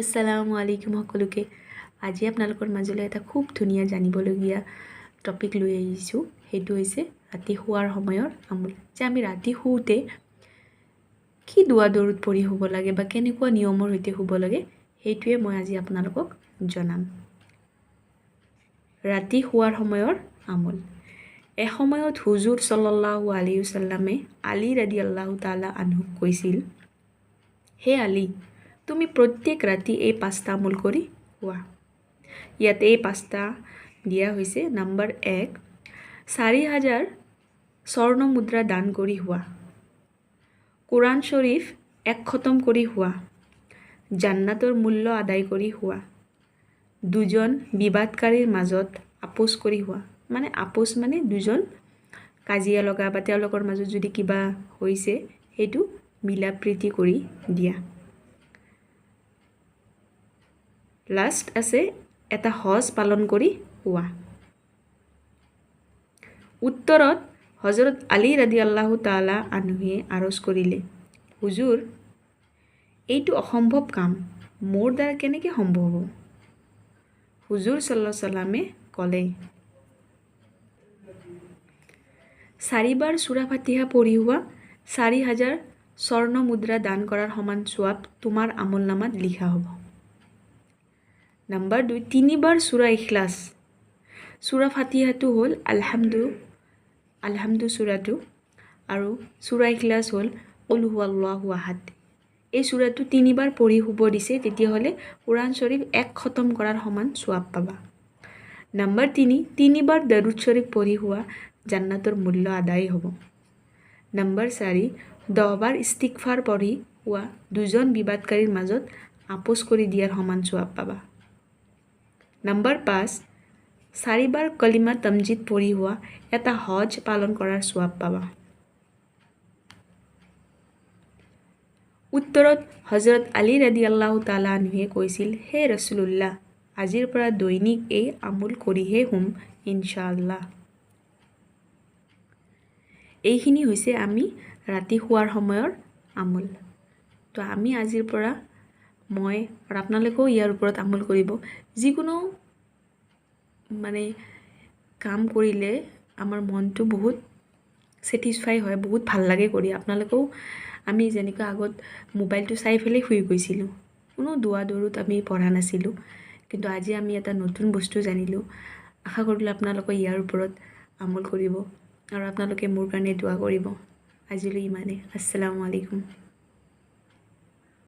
আসসালামু আলাইকুম সকলোকে। আজি আপোনালোকৰ মাজলৈ এটা খুব ধুনীয়া জানিবলগীয়া টপিক লৈ আহিছোঁ। সেইটো হৈছে ৰাতি শুৱাৰ সময়ৰ আমল। যে আমি ৰাতি শুওঁতে কি দুৱা দৰুদ পঢ়ি শুব লাগে বা কেনেকুৱা নিয়মৰ সৈতে শুব লাগে সেইটোৱে মই আজি আপোনালোকক জনাম। ৰাতি শুৱাৰ সময়ৰ আমল। এসময়ত হুজুৰ সাল্লাল্লাহু আলাইহি ওয়াসাল্লামে আলী ৰাদিয়াল্লাহু তাআলা আনহুক কৈছিল, হে আলী, তুমি প্ৰত্যেক ৰাতি এই 5টা আমল কৰি শুৱা। ইয়াতে এই 5টা দিয়া হৈছে। নম্বৰ 1, 4000 স্বৰ্ণ মুদ্ৰা দান কৰি শুৱা। কোৰাণ শৰীফ 1 খতম কৰি শুৱা। জান্নাতৰ মূল্য আদায় কৰি শুৱা। দুজন বিবাদকাৰীৰ মাজত আপোচ কৰি শুৱা। মানে আপোচ মানে দুজন কাজিয়া লগা বা তেওঁলোকৰ মাজত যদি কিবা হৈছে সেইটো মিলা প্ৰীতি কৰি দিয়া। লাষ্ট আছে এটা হজ পালন কৰি শুৱা। উত্তৰত হজৰত আলী ৰাদিয়াল্লাহু তাআলা আনহুৱে আৰজ কৰিলে, হুজুৰ, এইটো অসম্ভৱ কাম, মোৰ দ্বাৰা কেনেকৈ সম্ভৱ হ'ব? হুজুৰ সাল্লাল্লাহু আলাইহি সাল্লামে ক'লে, 4 বাৰ সূৰা ফাতিহা পঢ়ি শুৱা। 4000 স্বৰ্ণ মুদ্ৰা দান কৰাৰ সমান সওৱাব তোমাৰ আমল নামাত লিখা হ'ব। নম্বৰ 2, 3 বাৰ সূৰা ইখলাছ। সূৰা ফাতিহাটো হ'ল আলহামদু সূৰাটো আৰু সূৰা ইখলাছ হ'ল কুল হুৱাল্লাহু আহাদ। এই সূৰাটো 3 বাৰ পঢ়ি শুব দিছে, তেতিয়াহ'লে কোৰাণ শৰীফ 1 খতম কৰাৰ সমান সওৱাব পাবা। নম্বৰ 3 বাৰ দৰুদ শৰীফ পঢ়ি শুৱা, জান্নাতৰ মূল্য আদায় হ'ব। নম্বৰ 4, 10 বাৰ ইস্তিগফাৰ পঢ়ি শুৱা, দুজন বিবাদকাৰীৰ মাজত আপোচ কৰি দিয়াৰ সমান সওৱাব পাবা। নম্বৰ 5, 4 বাৰ কলিমা তামজিদ পঢ়ি শুৱা, এটা হজ পালন কৰাৰ সওৱাব পাবা। উত্তৰত হজৰত আলী ৰাদিয়াল্লাহু তাআলা আনহুৱে কৈছিল, হে ৰাছুলুল্লাহ, আজিৰ পৰা দৈনিক এই আমল কৰিহে শুম ইনশাআল্লাহ। এইখিনি হৈছে আমি ৰাতি শুৱাৰ সময়ৰ আমল। তো আমি আজিৰ পৰা মই আৰু আপোনালোকেও ইয়াৰ ওপৰত আমল কৰিব। যিকোনো মানে কাম কৰিলে আমাৰ মনটো বহুত ছেটিছফাই হয়, বহুত ভাল লাগে কৰি। আপোনালোকেও আমি যেনেকৈ আগত মোবাইলটো চাই পেলাই শুই গৈছিলোঁ, কোনো দুৱা দৰুদ আমি পঢ়া নাছিলোঁ, কিন্তু আজি আমি এটা নতুন বস্তু জানিলোঁ। আশা কৰিলোঁ আপোনালোকে ইয়াৰ ওপৰত আমল কৰিব আৰু আপোনালোকে মোৰ কাৰণে দুৱা কৰিব। আজিলৈ ইমানে। আসসালামু আলাইকুম।